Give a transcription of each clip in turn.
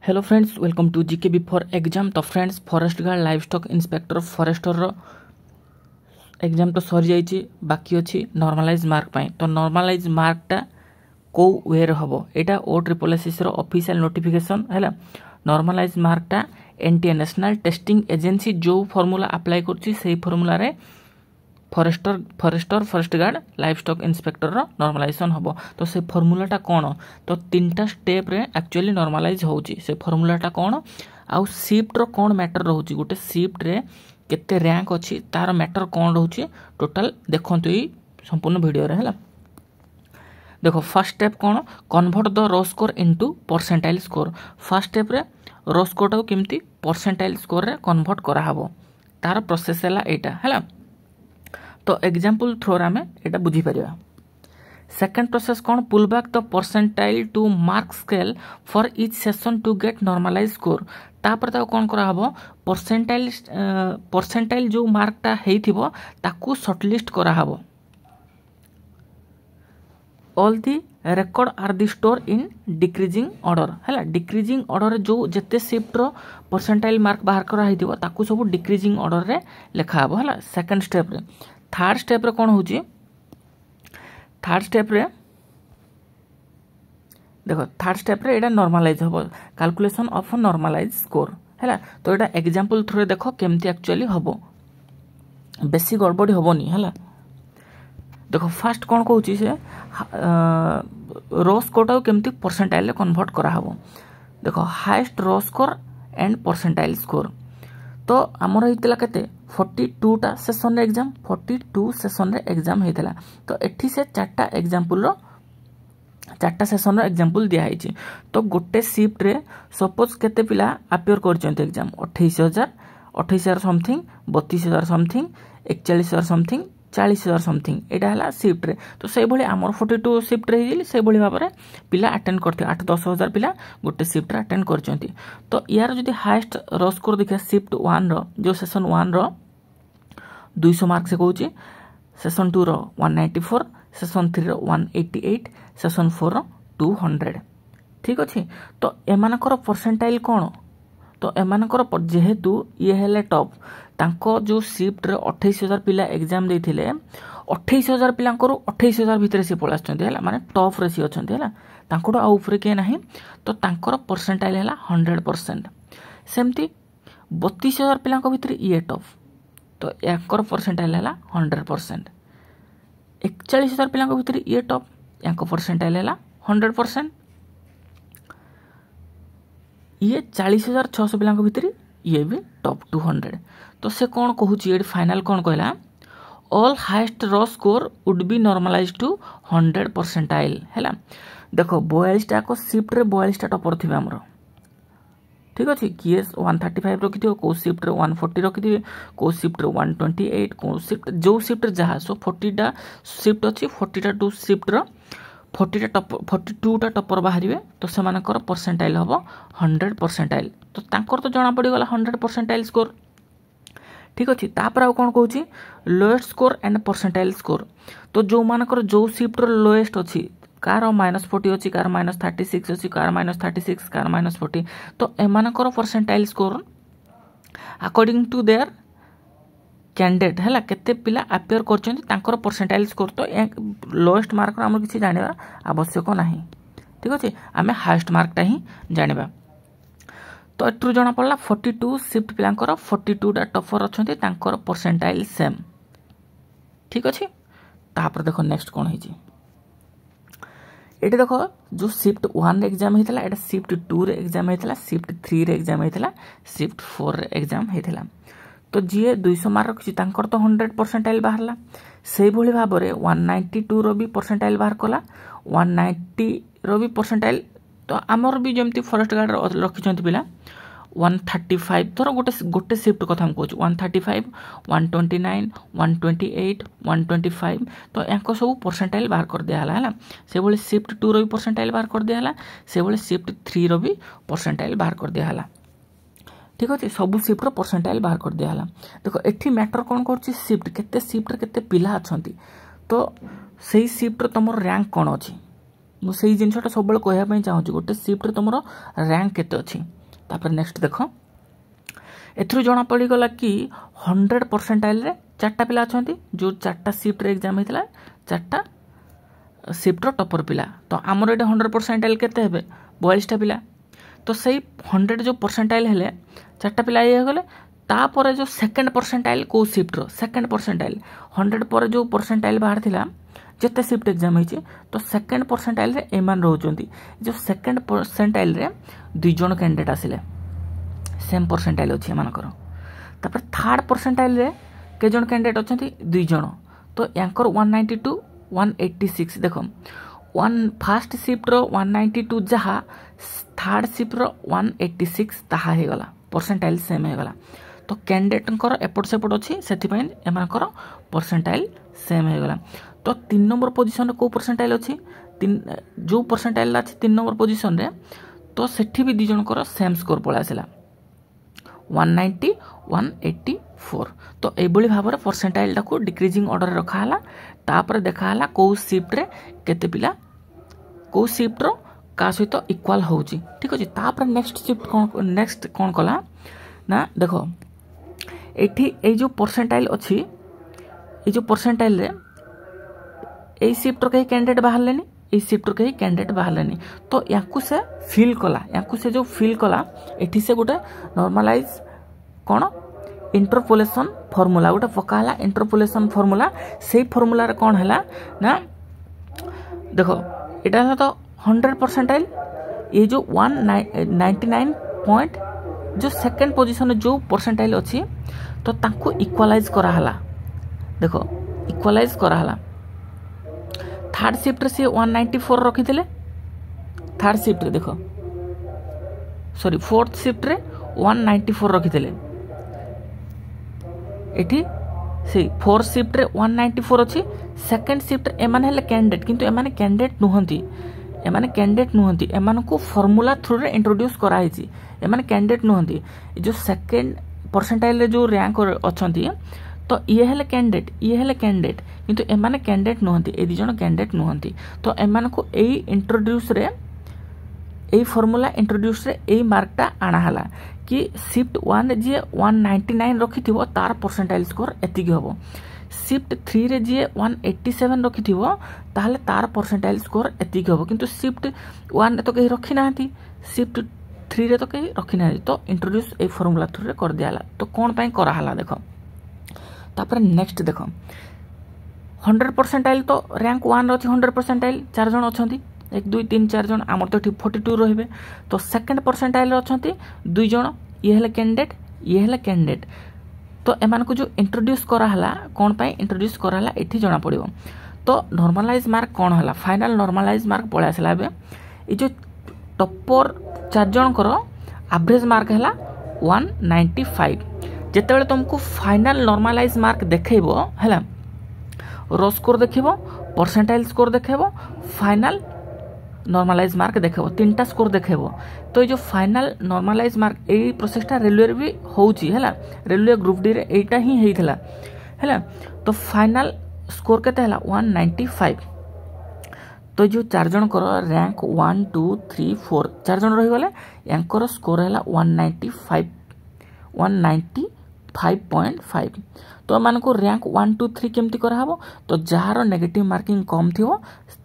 Hello friends, welcome to GK before exam. तो friends, forest guard livestock inspector forester exam तो सरी जाइए, बाकी अच्छी नॉर्मलाइज मार्क पाई। तो नॉर्मलाइज मार्कटा को वे हम यहाँ OSSS ऑफिशियल नोटिफिकेशन है। नॉर्मलाइज मार्कटा एनटीए नेशनल टेस्टिंग एजेंसी जो फॉर्मूला अप्लाई कर फॉर्मूला रे forest guard livestock inspector normalisation हम। तो से फॉर्मूलाटा कौन? तो 3टा स्टेप रे एक्चुअली नॉर्मलाइज होउची। से फॉर्मूलाटा कौन आउ शिफ्ट रो कौन मैटर रहउची, गोटे शिफ्ट रे केते रैंक अछि तार मैटर कौन रहउची टोटल देखंतु ई संपूर्ण वीडियो रे हैला। देखो फर्स्ट स्टेप कौन, convert the raw score into percentile score. First step रे रो स्कोर टाको केमती परसेंटाइल स्कोर रे कन्वर्ट करा हबो, तार प्रोसेस हैला एटा हैला। तो एग्जांपल थ्रो आमे एटा बुझी परिया। सेकंड प्रोसेस कौन, pull back the percentile to mark scale for each session to get normalize score. तापर ता कौन करा हबो, परसेंटाइल जो मार्कटा हेइथिबो ताकू शॉर्टलिस्ट करा हबो। All the record are the store in decreasing order हैला। डिक्रीजिंग ऑर्डर जो जेते शिफ्ट रो परसेंटाइल मार्क बाहर करा हेइथिबो ताकू सब डिक्रीजिंग ऑर्डर रे लिखा हबो हैला सेकंड स्टेप रे। थर्ड स्टेप रे कौन होची, थर्ड स्टेप रे देखो थर्ड स्टेप रे एटा नॉर्मलाइज हबो, कैलकुलेशन ऑफ नॉर्मलाइज स्कोर हैला। तो एटा एग्जांपल थ्रू रे देखो केमती एक्चुअली हबो, बेसी गड़बड़ी हबोनी हैला। देखो फर्स्ट कौन कहूची से रो स्कोर केमती परसेंटाइल रे कन्वर्ट करा हबो। देखो highest raw score and percentile score. तो आमर होइतिला केते 42टा सेशन रे एग्जाम, 42 सेशन रे एग्जाम हेइतिला। तो एठी से 4टा एग्जांपल रो 4टा सेशन रो एग्जांपल दिया हेछि। तो गोटे शिफ्ट रे सपोज केते पिला अपियर करचंत exam 28000 something, 32000 something, 41000 something, 40000 something एटा हला शिफ्ट रे। तो सेइ भली हमर 42 शिफ्ट रे हिली सेइ भली भाबरे पिला अटेंड करथि 8-10 हजार पिला गोटे शिफ्ट रे अटेंड करचंती। तो यार जदी हाईएस्ट रो स्कोर देखा शिफ्ट 1 रो जो सेशन 1 रो 200 मार्क से कहूची, सेशन 2 रो 194, सेशन 3 रो 188, सेशन 4 रो 200। ठीक अछि। तो एमानकर परसेंटाइल कोन, तो एमानकर जेहेतु ये हेले टॉप तांको जो शिफ्ट रे 28000 पिला एग्जाम देथिले 28000 पिलांकर 28000 भितरे से पळाछथि हैला, माने टॉप रे सी अछथि हैला, तांकोड आ ऊपर के नाही। तो तांकर परसेंटाइल हैला 100%। सेमती 32000 पिलांको भितरे ये टॉप, तो याकर परसेंटाइल हैला 100%। 41000 पिलांको भितरे ये टॉप, याको परसेंटाइल हैला 100%। ये 40600 पिलांको भितरे ये भी टॉप 200। तो से कौन कहूची ये फाइनल कौन कहला, all highest raw score would be normalize to 100 percentile हैला। देखो 42टा को शिफ्ट रे 42टा टॉपर थिबे हमरो, ठीक अछि। किए 135 रखिथिबो, को शिफ्ट रे 140 रखिथिबे, को शिफ्ट रे 128, को शिफ्ट जो शिफ्ट जहा सो 40टा शिफ्ट अछि, 40टा टू शिफ्ट रो 40टा टॉप 42टा टॉपर बाहरिबे। तो सेमानकर परसेंटाइल हबो 100 परसेंटाइल। तो तांकर तो जणा पड़ी गला 100 परसेंटाइल स्कोर, ठीक अछि। तापर आ कोन कहूची lowest score and percentile score. तो जो मानकर जो शिफ्ट रो लोएस्ट अछि, कार -40 अछि, कार -36 अछि, कार -36, कार -40। तो एमानकर percentile score according to their candidate हैला, केते पिला अपियर करचंती तांकर परसेंटाइल स्कोर। तो लोएस्ट मार्क हम किछि जानिबा आवश्यक नाही, ठीक अछि। आमे हाईएस्ट मार्कटा ही जानिबा। तो एट्रु जणा पड़ला 42 शिफ्ट पिलांकर 42टा टॉपर अछंती तांकर परसेंटाइल सेम, ठीक अछि। तापर देखो नेक्स्ट कोन हिची, एटे देखो जो शिफ्ट 1 रे एग्जाम हेतला, एटा शिफ्ट 2 रे एग्जाम हेतला, शिफ्ट 3 रे एग्जाम हेतला, शिफ्ट 4 रे एग्जाम हेतला। तो जी 200 मार्क रखछि तांकर तो 100 परसेंटाइल बाहरला। सेइ भली भाबरे 192 रो भी परसेंटाइल बाहर कला, 190 रो भी परसेंटाइल। तो आमर भी जेमती फॉरेस्ट गार्ड रखिछंती पिला 135 धर गोटे शिफ्ट कथा हम कहूँ 135, 129, 128, 125। तो यांको सब परसेंटाइल बाहर कर दिया है। से भली शिफ्ट 2 रो भी परसेंटाइल बाहर कर दिया है, से भली शिफ्ट 3 रो भी परसेंटाइल बाहर कर दिया है, ठीक अच्छे। सब शिफ्ट रो परसेंटाइल बाहर कर दिया है। देखो एठी मैटर कौन कर शिफ्ट केते शिफ्ट केते पिला अछंती, तो सेही शिफ्ट रो तमर रैंक कौन अच्छी मुझे जिनटा सब कहवाई चाहूँगी गोटे शिफ्ट तुम रैंक केते अच्छी। तापर नेक्स्ट देख एथुरु जना पड़गला कि 100 परसेंटाइल रे 4टा पिला अछंती जो 4टा शिफ्ट रे एग्जाम हेतला 4टा शिफ्ट रो टॉपर पिला तो आमर एटा 100 परसेंटाइल केते हेबे 42टा पिला तो सही 100 जो परसेंटाइल हेले 4टा पिला ये गले तापर जो सेकंड परसेंटाइल को शिफ्ट रो सेकंड परसेंटाइल 100 पर जो परसेंटाइल बाहर थिला जेते शिफ्ट एग्जाम होइछि तो सेकंड परसेंटाइल रे एमान रहउचंती जो सेकंड परसेंटाइल रे दुई जण कैंडिडेट आसिले सेम परसेंटाइल अछि मानकर तापर थर्ड परसेंटाइल रे के जण कैंडिडेट अछंती दुई जण तो यांकर 192 186 देखो वन फर्स्ट शिफ्ट रो 192 जहा थर्ड शिफ्ट रो 186 ताहा हे गला परसेंटाइल सेम हे गला तो कैंडिडेट एपट सेपट अच्छी से एमानकर परसेंटाइल सेम हो गला तो 3 नंबर पोजीशन को परसेंटाइल अच्छी जो परसेंटाइल अच्छी 3 नंबर पोजीशन रे तो सेठी भी दी जनकर सेम स्कोर पळा आसला 190 184 तो एबोली भाव में परसेंटाइल टाको डिक्रीजिंग ऑर्डर रखा हला तापर देखा हला को शिफ्ट रे केते पिला को शिफ्ट रो का सहित इक्वल होउची ठीक अछि तापर नेक्स्ट कोन कला ना देखो एठी ए जो परसेंटाइल अछि ए जो परसेंटाइल रे ए शिफ्ट रो कहीं कैंडिडेट बाहर लेनी ए शिफ्ट रो कहीं कैंडिडेट बाहर लेनी तो याकु से फिल कला याकु से जो फिल कला एठी से गोटे नॉर्मलाइज कोन इंटरपोलेशन फार्मूला गोटे पकाला इंटरपोलेशन फार्मूला से फार्मूला रे कोन हला ना देखो एटा तो 100 परसेंटाइल ये जो 199 पॉइंट जो सेकंड पोजीशन जो परसेंटाइल अच्छी तो तांको इक्वलाइज करा हला देखो इक्वलाइज करा हला थर्ड शिफ्ट रे से 194 रखी थिले थर्ड शिफ्ट रे देखो सॉरी फोर्थ शिफ्ट रे 194 रखी थिले एठी से फोर्थ शिफ्ट रे 194 अछि सेकंड शिफ्ट एमान हेले कैंडिडेट किंतु एमाने कैंडिडेट नुहंती एमाने कैंडिडेट नुहंती एमान को फार्मूला थ्रू रे इंट्रोड्यूस करा हिची एमाने कैंडिडेट नुहंती जो सेकंड परसेंटाइल रे जो रैंक अछंती तो ये हेले कैंडिडेट किंतु एमाने कैंडिडेट नुहंती ए दी जण कैंडिडेट नुहंती तो एमान को एई इंट्रोड्यूस रे एई फार्मूला इंट्रोड्यूस रे एई मार्कटा आना हला कि शिफ्ट 1 रे जे 199 रखिथिबो तार परसेंटाइल स्कोर एतिकी हबो शिफ्ट 3 रे जे 187 रखिथिबो ताहले तार परसेंटाइल स्कोर एतिकी हबो किंतु शिफ्ट 1 रे तो कहीं रखि नाहंती शिफ्ट 3 रे तो कहीं रखि नाहंती तो इंट्रोड्यूस ए फार्मूला थ्रू रे कर दियाला तो कोन पई करा हला देखो तापर नेक्स्ट देखो 100 परसेंटाइल तो रैंक 1 रे 100 परसेंटाइल 4 जण अछंती 1 2 3 4 जण आमर तो 42 रहिबे तो सेकंड परसेंटाइल रे अछंती 2 जण ये हेले कैंडिडेट तो एमान को जो इंट्रोड्यूस करा हला कोन पई इंट्रोड्यूस करा हला एठी जणा पड़िबो तो नॉर्मलाइज मार्क कोन हला फाइनल नॉर्मलाइज मार्क पळे आसला बे ए जो टॉपर 4 जण करो एवरेज मार्क हला 195 जेतेबेले तुमको फाइनल नॉर्मलाइज मार्क देखैबो हला रो स्कोर देखिबो परसेंटाइल स्कोर देखैबो फाइनल नॉर्मलाइज मार्क देखैबो तीनटा स्कोर देखैबो तो ये जो फाइनल नॉर्मलाइज मार्क ए प्रोसेसटा रेलवे भी होउची हला रेलवे ग्रुप डी रे एटा ही हेइथला हला तो फाइनल स्कोर केते हला 195 तो जो 4 जण कर रैंक 1 2 3 4 4 जण रही गले यांकर स्कोर हला 195.5 तो मान को रैंक 1 2 3 केमती करा हबो तो जहार नेगेटिव मार्किंग कम थिवो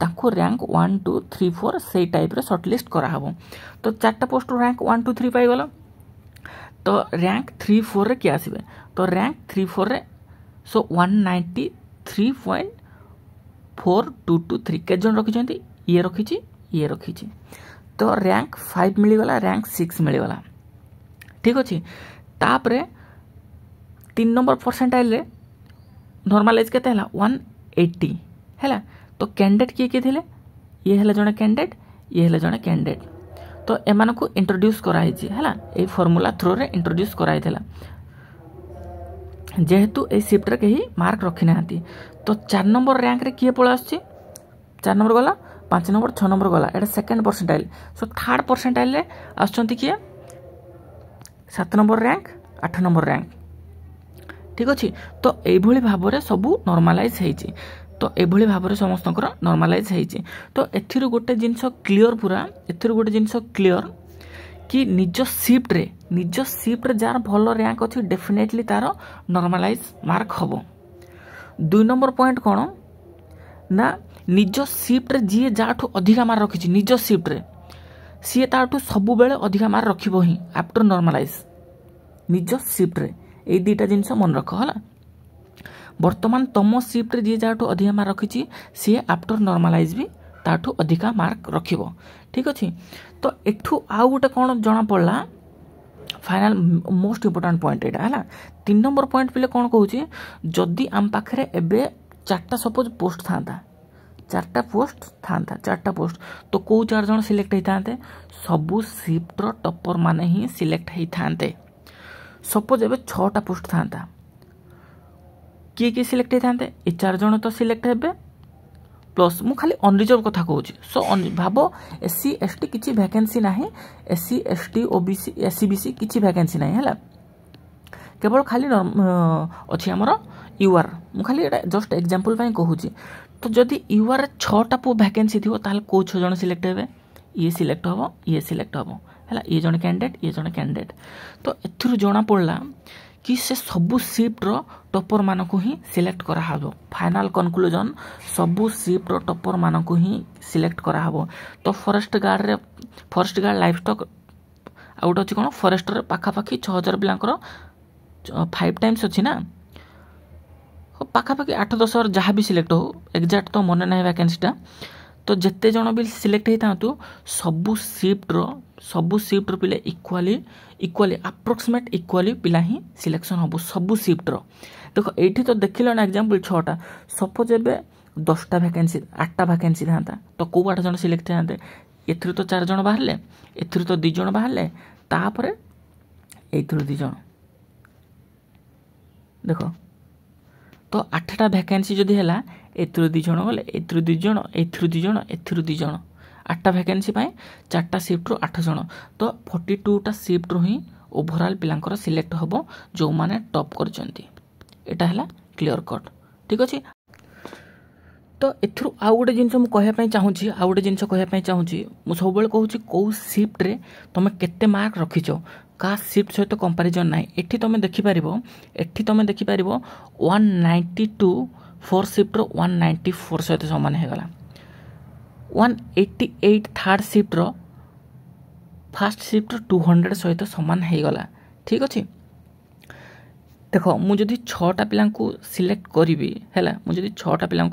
ताको रैंक 1 2 3 4 सेई टाइप रे शॉर्टलिस्ट करा हबो तो 4टा पोस्ट रैंक 1 2 3 पाई गलो तो रैंक 3 4 रे के आसीबे तो रैंक 3 4 रे सो 193.4223 के जन रखि छथि ये रखिछि तो रैंक 5 मिली गला रैंक 6 मिली गला ठीक अछि तापरे 3 नंबर परसेंटाइल रे नॉर्मलाइज केते हला 180 हैला तो कैंडिडेट किए थिले ये हला जने कैंडिडेट ये हला जने कैंडिडेट तो एमान को इंट्रोड्यूस करा हिची हैला ए फार्मूला थ्रू रे इंट्रोड्यूस करा हितला जेहेतु ए शिफ्ट रे कहीं मार्क रखि नाहंती तो 4 नंबर रैंक रे किए पळा आछि 4 नंबर गला 5 नंबर 6 नंबर गला एटा second percentile so third percentile रे आछंती किए 7 नंबर रैंक 8 नंबर रैंक ठीक अछि तो एभली भाबरे सबु नॉर्मलाइज हेछि तो एभली भाबरे समस्तकर नॉर्मलाइज हेछि तो एथिरु गोटे जिंस क्लियर पूरा एथिरु गोटे जिंस क्लियर कि निज शिफ्ट जार भल रैंक अच्छी डेफिनेटली तार नॉर्मलाइज मार्क हम। 2 नंबर पॉइंट कौन ना निज शिफ्ट जी जाठू अधिका मार्क रखी निज शिफ्ट सी ताठू सब बेले अधिका मार्क रखिबो ही आफ्टर नॉर्मलाइज निज शिफ्ट ए दुईटा जिनस मन रख है। वर्तमान तुम शिफ्ट जी जाठू अधिका मार्क रखी सी आफ्टर नॉर्मलाइज भी ताठू अधिका मार्क रखिबो। ठीक अच्छे तो एठू आउ गोटे कौन जना पड़ा फाइनाल मोस्ट इंपोर्टेंट पॉइंट एटा है। 3 नंबर पॉइंट पे कौन कहूँ जदि आम पाखे एबे 4टा सपोज पोस्ट था 4टा पोस्ट था 4टा पोस्ट तो कौ 4 जन सिलेक्ट होते सबू शिफ्टर टॉपर माने ही सिलेक्ट होते। सपोज एबे 6टा पोस्ट था किए किए सिलेक्ट होते 4 जन तो सिलेक्ट हे प्लस मु खाली अनरिजर्व कथा कहूँ। सो भाव एससी एसटी किसी वैकेंसी ना एससी एसटी ओबीसी एससीबीसी किसी वैकेंसी ना है केवल खाली अच्छी आमर यूआर मु खाली एटा जस्ट एग्जांपल कहूँ। तो जदि यूआर 6टा वैकेंसी थी ताल कौ 6 जन सिलेक्ट हे ये सिलेक्ट हम ये सिलेक्ट हम है ये जन कैंडिडेट ये जन कैंडिडेट। तो एथुरु जना पड़ला कि से सबू शिफ्टर टॉपर मानक ही सिलेक्ट कराहब। फाइनाल कनक्लूजन सबू शिफ्टर टॉपर मानक ही सिलेक्ट कराहब। तो फॉरेस्ट गार्ड लाइफस्टॉक आउट अच्छी कौन फॉरेस्टर पाखापाखि 6000 पिलांकर 5 टाइम्स अच्छी ना पाखापाखि 8-10 हजार जहाँ भी सिलेक्ट हो एक्जाक्ट तो मन ना वैकेंसीटा तो जिते जन भी सिलेक्ट होता सबू शिफ्टर पिले इक्वाली अप्रोक्सीमेट इक्वाली पिला ही सिलेक्शन हम सबू शिफ्टर। देखो ये तो देख ना एग्जांपल 6टा सपोज एबे 10टा वैकेंसी 8टा वैकेंसी था तो कौ 8 जन सिलेक्ट होते एथुरु तो 4 जन बाहर एथुरु तो 2 जन बाहर तापर एथुरु 2 जन देखो तो 8टा वैकेंसी जदि है एथुरु 2 जन गले एथुरु 2 जन एथुरु 2 जन एथुरु 2 जन 8टा वैकेंसी 4टा शिफ्ट 8 जन तो 42टा शिफ्ट ही ओवरऑल पिलांकर सिलेक्ट हम जो माने टॉप करचंती। एटा है क्लियर कट ठीक अच्छे। तो एथुरु आउ गोटे जिनस मु कहया चाहूँगी आउ गोटे जिनस कहया चाहूँगी मु सब बेले कहूँ कौ शिफ्ट रे तुम केते मार्क रखिच का शिफ्ट सहित कंपैरिजन ना एठी तुम देखिपार 192 फोर शिफ्टर 194 सहित सामान होगला 188 थर्ड शिफ्टर फास्ट शिफ्टर 200 सहित सामान होगला। ठीक अच्छे देख मुझे 6टा पिला सिलेक्ट करी है मुझे 6टा पिला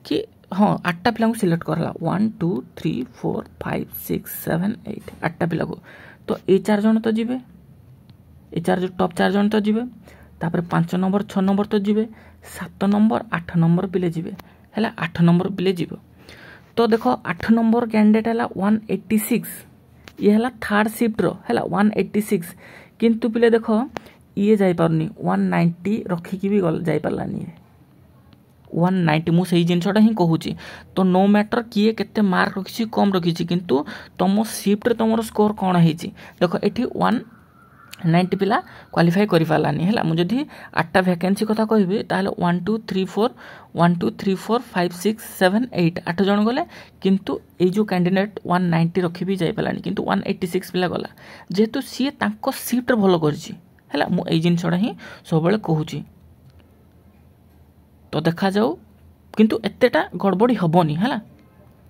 कि हाँ 8टा पिला सिलेक्ट करला 1 2 3 4 5 6 7 8 8टा पिला तो ये 4 जन तो जीवे ये 4 टॉप 4 जन तो जीवे तापर 5 नंबर 6 नंबर तो जीवे 7 नंबर 8 नंबर पिले जीवे है 8 नंबर पिले जीव। तो देख 8 नंबर कैंडिडेट है 186 ये है थर्ड शिफ्टर है 186 किंतु पिले देख ये जापारनी 190 रखिकी भी जापारानी 190 मुझे जिनसा ही कहूँ। तो नो मैटर किए केते मार्क रखी कम रखी किंतु तुम शिफ्ट तुम स्कोर कौन है देख ये 190 पिला क्वालिफाई कर पारानी है मुझे 8टा वैकेंसी कथा कहि ताहले 1 2 3 4 1 2 3 4 5 6 7 8 8 जन गले किंतु ये जो कैंडिडेट 190 रखी भी जापारानी किंतु 186 पिला गला जेहेतु सी तांको शिफ्ट भल कर मुझे जिनसा ही सब कहूँ। तो देखा जाऊ किंतु एतेटा गड़बड़ी हेनी है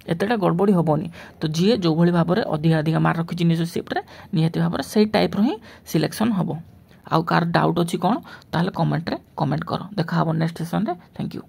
एतेटा गड़बड़ी हेनी। तो जी जो भाई भाव में अधिका मार्क रखी निज शिफ्ट निहाती भाव में से टाइप ही सिलेक्शन हम। आउ कार डाउट अच्छी कौन ताहले कमेंट कर देखा नेक्स्ट सेशन रे। Thank you.